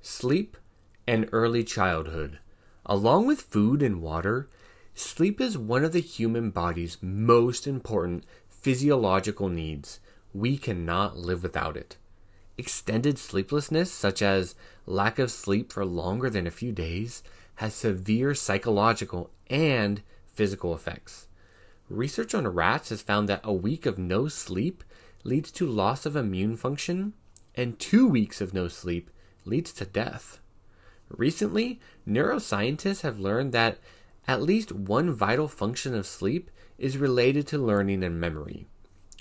Sleep and early childhood. Along with food and water, sleep is one of the human body's most important physiological needs. We cannot live without it. Extended sleeplessness, such as lack of sleep for longer than a few days, has severe psychological and physical effects. Research on rats has found that a week of no sleep leads to loss of immune function, and 2 weeks of no sleep leads to death. Recently, neuroscientists have learned that at least one vital function of sleep is related to learning and memory.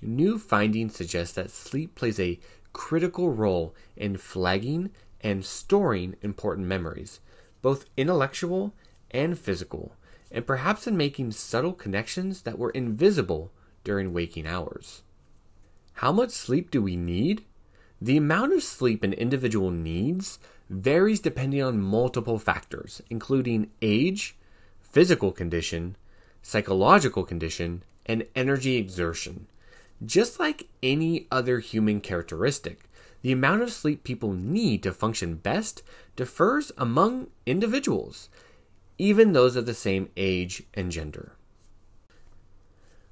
New findings suggest that sleep plays a critical role in flagging and storing important memories, both intellectual and physical, and perhaps in making subtle connections that were invisible during waking hours. How much sleep do we need? The amount of sleep an individual needs varies depending on multiple factors, including age, physical condition, psychological condition, and energy exertion. Just like any other human characteristic, the amount of sleep people need to function best differs among individuals, even those of the same age and gender.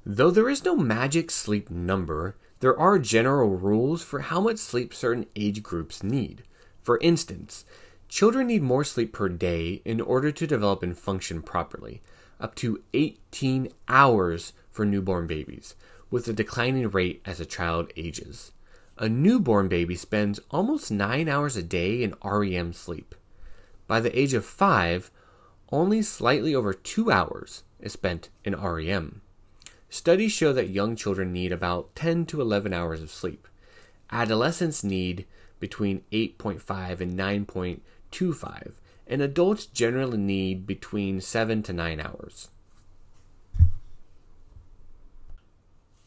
Though there is no magic sleep number, there are general rules for how much sleep certain age groups need. For instance, children need more sleep per day in order to develop and function properly, up to 18 hours for newborn babies, with a declining rate as a child ages. A newborn baby spends almost 9 hours a day in REM sleep. By the age of 5, only slightly over 2 hours is spent in REM. Studies show that young children need about 10 to 11 hours of sleep. Adolescents need between 8.5 and 9.25, and adults generally need between 7 to 9 hours.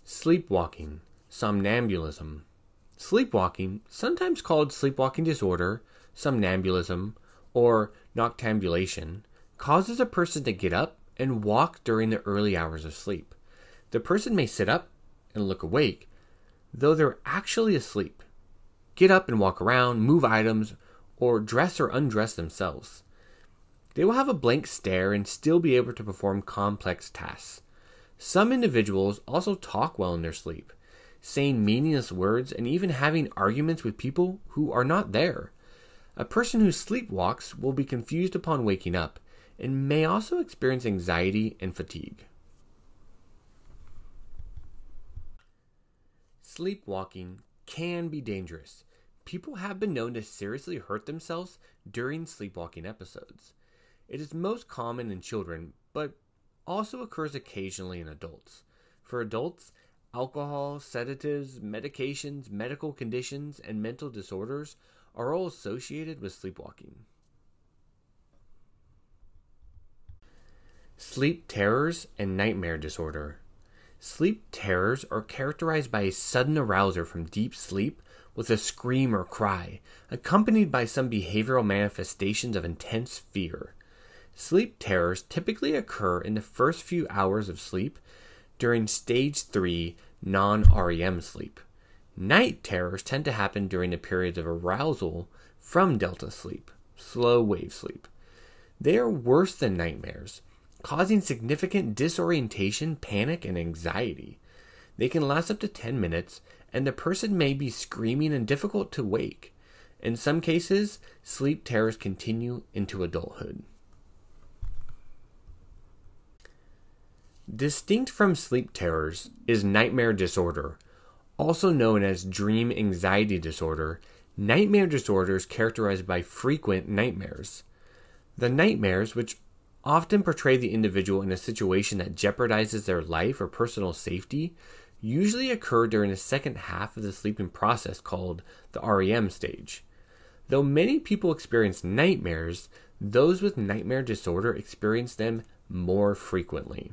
Sleepwalking, somnambulism. Sleepwalking, sometimes called sleepwalking disorder, somnambulism, or noctambulation, causes a person to get up and walk during the early hours of sleep. The person may sit up and look awake, though they're actually asleep. Get up and walk around, move items, or dress or undress themselves. They will have a blank stare and still be able to perform complex tasks. Some individuals also talk while in their sleep, saying meaningless words and even having arguments with people who are not there. A person who sleepwalks will be confused upon waking up and may also experience anxiety and fatigue. Sleepwalking can be dangerous. People have been known to seriously hurt themselves during sleepwalking episodes. It is most common in children, but also occurs occasionally in adults. For adults, alcohol, sedatives, medications, medical conditions, and mental disorders are all associated with sleepwalking. Sleep terrors and nightmare disorder. Sleep terrors are characterized by a sudden arousal from deep sleep with a scream or cry, accompanied by some behavioral manifestations of intense fear. Sleep terrors typically occur in the first few hours of sleep during stage 3 non-REM sleep. Night terrors tend to happen during the periods of arousal from delta sleep, slow wave sleep. They are worse than nightmares, causing significant disorientation, panic, and anxiety. They can last up to 10 minutes, and the person may be screaming and difficult to wake. In some cases, sleep terrors continue into adulthood. Distinct from sleep terrors is nightmare disorder. Also known as dream anxiety disorder, nightmare disorder is characterized by frequent nightmares. The nightmares, which often portray the individual in a situation that jeopardizes their life or personal safety, usually occur during the second half of the sleeping process called the REM stage. Though many people experience nightmares, those with nightmare disorder experience them more frequently.